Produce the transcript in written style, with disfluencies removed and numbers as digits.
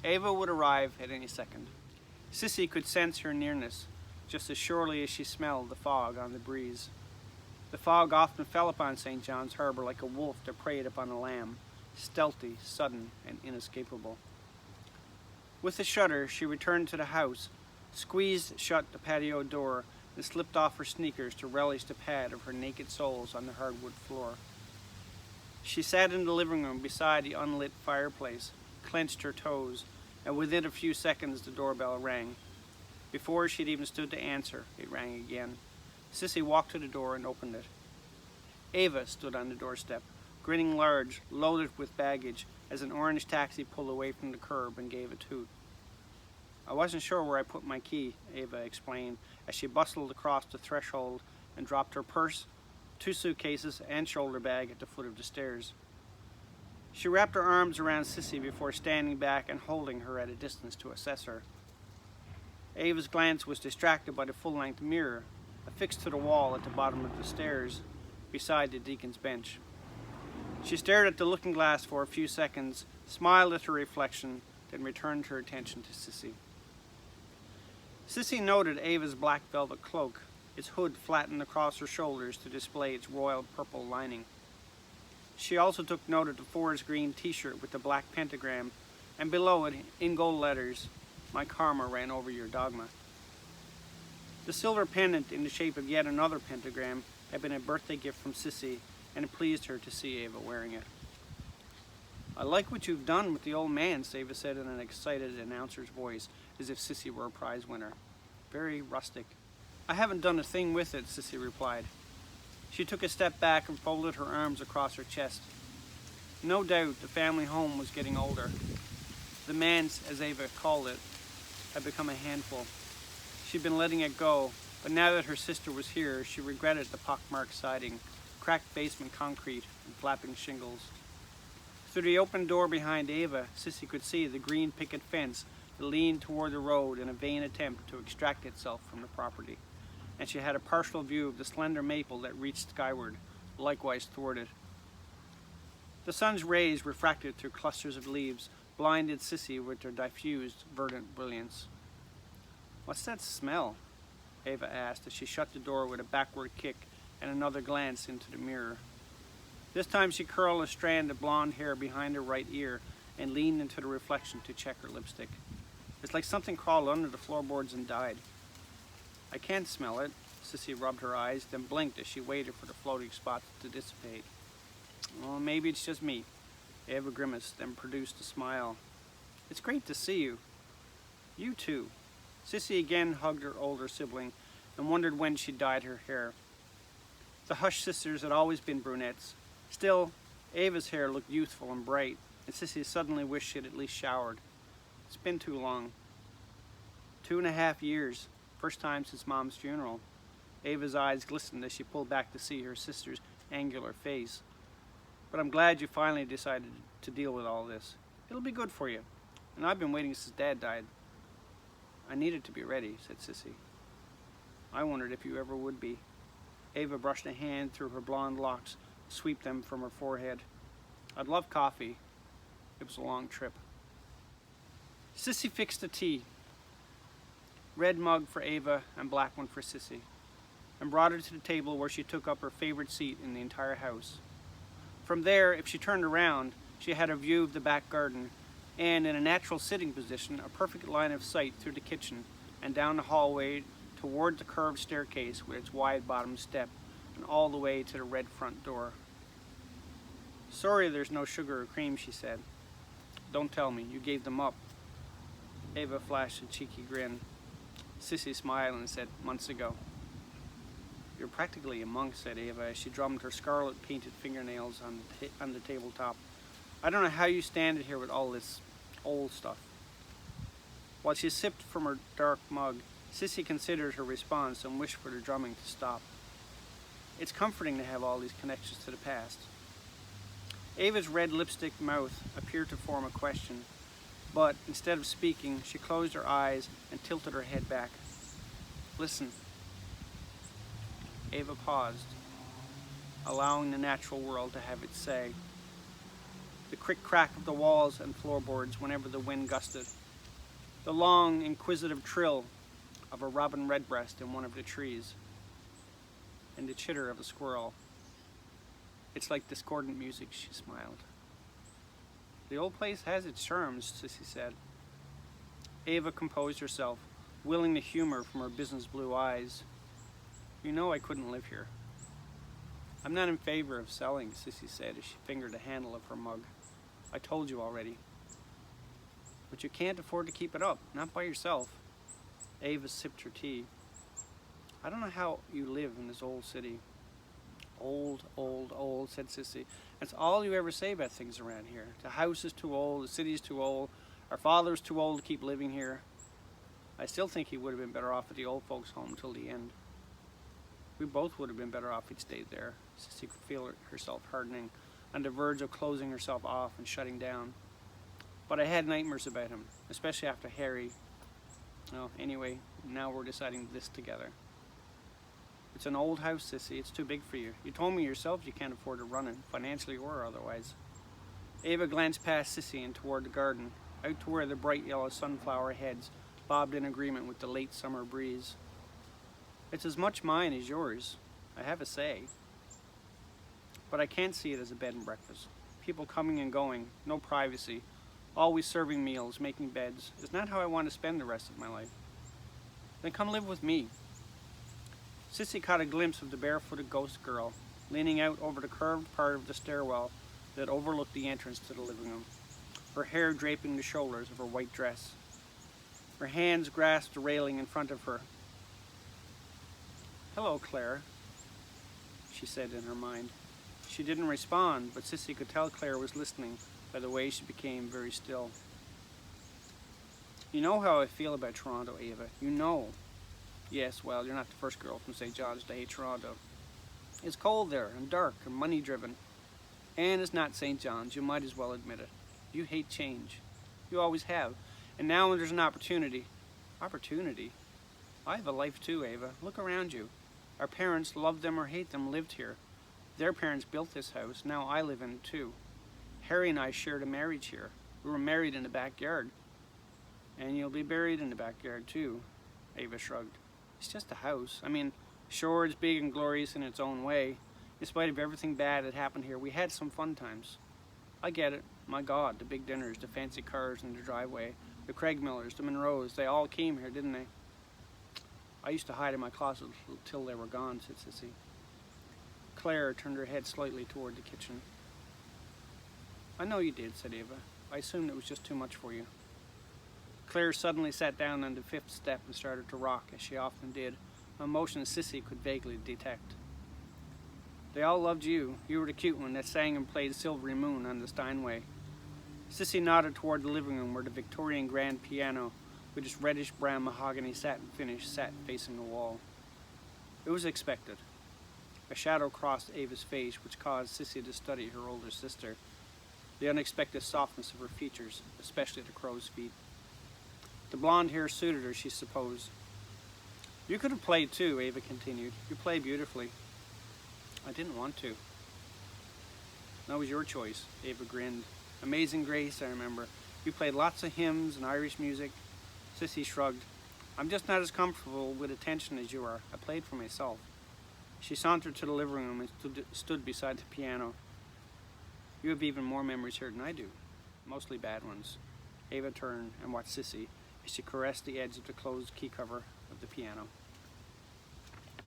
Ava would arrive at any second. Sissy could sense her nearness, just as surely as she smelled the fog on the breeze. The fog often fell upon St. John's Harbor like a wolf that preyed upon a lamb, stealthy, sudden, and inescapable. With a shudder, she returned to the house, squeezed shut the patio door, and slipped off her sneakers to relish the pad of her naked soles on the hardwood floor. She sat in the living room beside the unlit fireplace, clenched her toes, and within a few seconds the doorbell rang. Before she'd even stood to answer, it rang again. Sissy walked to the door and opened it. Ava stood on the doorstep, grinning large, loaded with baggage, as an orange taxi pulled away from the curb and gave a toot. "I wasn't sure where I put my key," Ava explained, as she bustled across the threshold and dropped her purse, 2 suitcases, and shoulder bag at the foot of the stairs. She wrapped her arms around Sissy before standing back and holding her at a distance to assess her. Ava's glance was distracted by the full-length mirror, affixed to the wall at the bottom of the stairs, beside the deacon's bench. She stared at the looking glass for a few seconds, smiled at her reflection, then returned her attention to Sissy. Sissy noted Ava's black velvet cloak, its hood flattened across her shoulders to display its royal purple lining. She also took note of the forest green t-shirt with the black pentagram, and below it, in gold letters, "My karma ran over your dogma." The silver pendant in the shape of yet another pentagram had been a birthday gift from Sissy, and it pleased her to see Ava wearing it. "I like what you've done with the old man," Ava said in an excited announcer's voice, as if Sissy were a prize winner. "Very rustic." "I haven't done a thing with it," Sissy replied. She took a step back and folded her arms across her chest. No doubt the family home was getting older. The manse, as Ava called it, had become a handful. She'd been letting it go, but now that her sister was here, she regretted the pockmarked siding, cracked basement concrete, and flapping shingles. Through the open door behind Ava, Sissy could see the green picket fence that leaned toward the road in a vain attempt to extract itself from the property, and she had a partial view of the slender maple that reached skyward, likewise thwarted. The sun's rays, refracted through clusters of leaves, blinded Sissy with their diffused, verdant brilliance. "What's that smell?" Ava asked as she shut the door with a backward kick and another glance into the mirror. This time she curled a strand of blonde hair behind her right ear and leaned into the reflection to check her lipstick. "It's like something crawled under the floorboards and died." "I can't smell it." Sissy rubbed her eyes, then blinked as she waited for the floating spots to dissipate. "Well, maybe it's just me." Ava grimaced, then produced a smile. "It's great to see you." "You too." Sissy again hugged her older sibling and wondered when she'd dyed her hair. The Hush sisters had always been brunettes. Still, Ava's hair looked youthful and bright, and Sissy suddenly wished she had at least showered. It's been too long. 2.5 years, first time since Mom's funeral. Ava's eyes glistened as she pulled back to see her sister's angular face. "But I'm glad you finally decided to deal with all this. It'll be good for you. And I've been waiting since Dad died." "I needed to be ready," said Sissy. "I wondered if you ever would be." Ava brushed a hand through her blonde locks to sweep them from her forehead. "I'd love coffee. It was a long trip." Sissy fixed the tea. Red mug for Ava and black one for Sissy, and brought her to the table where she took up her favorite seat in the entire house. From there, if she turned around, she had a view of the back garden, and in a natural sitting position, a perfect line of sight through the kitchen and down the hallway toward the curved staircase with its wide-bottomed step, and all the way to the red front door. "Sorry there's no sugar or cream," she said. "Don't tell me, you gave them up." Ava flashed a cheeky grin. Sissy smiled and said, "Months ago." "You're practically a monk," said Ava as she drummed her scarlet-painted fingernails on the tabletop. "I don't know how you stand it here with all this old stuff." While she sipped from her dark mug, Sissy considered her response and wished for the drumming to stop. It's comforting to have all these connections to the past. Ava's red lipstick mouth appeared to form a question, but instead of speaking, she closed her eyes and tilted her head back. "Listen." Ava paused, allowing the natural world to have its say. the crick-crack of the walls and floorboards whenever the wind gusted, the long, inquisitive trill of a robin redbreast in one of the trees, and the chitter of a squirrel. It's like discordant music, she smiled. The old place has its charms, Sissy said. Ava composed herself, willing the humor from her business blue eyes. You know I couldn't live here. I'm not in favor of selling, Sissy said as she fingered the handle of her mug. I told you already. But you can't afford to keep it up, not by yourself. Ava sipped her tea. I don't know how you live in this old city. Old, old, old, said Sissy. That's all you ever say about things around here. The house is too old, the city's too old, our father's too old to keep living here. I still think he would have been better off at the old folks' home till the end. We both would have been better off if he'd stayed there. Sissy could feel herself hardening, on the verge of closing herself off and shutting down. But I had nightmares about him, especially after Harry. Well, anyway, now we're deciding this together. It's an old house, Sissy. It's too big for you. You told me yourself you can't afford to run it, financially or otherwise. Ava glanced past Sissy and toward the garden, out to where the bright yellow sunflower heads bobbed in agreement with the late summer breeze. It's as much mine as yours. I have a say. But I can't see it as a bed and breakfast. People coming and going, no privacy, always serving meals, making beds. It's not how I want to spend the rest of my life. Then come live with me. Sissy caught a glimpse of the barefooted ghost girl, leaning out over the curved part of the stairwell that overlooked the entrance to the living room, her hair draping the shoulders of her white dress. Her hands grasped the railing in front of her. Hello, Claire, she said in her mind. She didn't respond, but Sissy could tell Claire was listening by the way she became very still. You know how I feel about Toronto, Ava. You know. Yes, well, you're not the first girl from St. John's to hate Toronto. It's cold there, and dark, and money-driven. And it's not St. John's, you might as well admit it. You hate change. You always have. And now when there's an opportunity... Opportunity? I have a life too, Ava. Look around you. Our parents, love them or hate them, lived here. Their parents built this house, now I live in it too. Harry and I shared a marriage here. We were married in the backyard. And you'll be buried in the backyard too, Ava shrugged. It's just a house. I mean, sure, it's big and glorious in its own way. In spite of everything bad that happened here, we had some fun times. I get it. My God, the big dinners, the fancy cars in the driveway, the Craig Millers, the Monroes, they all came here, didn't they? I used to hide in my closet till they were gone, said Sissy. Claire turned her head slightly toward the kitchen. I know you did, said Ava. I assumed it was just too much for you. Claire suddenly sat down on the fifth step and started to rock, as she often did, a motion Sissy could vaguely detect. They all loved you. You were the cute one that sang and played Silvery Moon on the Steinway. Sissy nodded toward the living room where the Victorian grand piano, with its reddish-brown mahogany satin finish, sat facing the wall. It was expected. A shadow crossed Ava's face, which caused Sissy to study her older sister, the unexpected softness of her features, especially the crow's feet. The blonde hair suited her, she supposed. You could have played too, Ava continued. You play beautifully. I didn't want to. That was your choice, Ava grinned. Amazing Grace, I remember. You played lots of hymns and Irish music. Sissy shrugged. I'm just not as comfortable with attention as you are. I played for myself. She sauntered to the living room and stood beside the piano. You have even more memories here than I do. Mostly bad ones. Ava turned and watched Sissy as she caressed the edge of the closed key cover of the piano.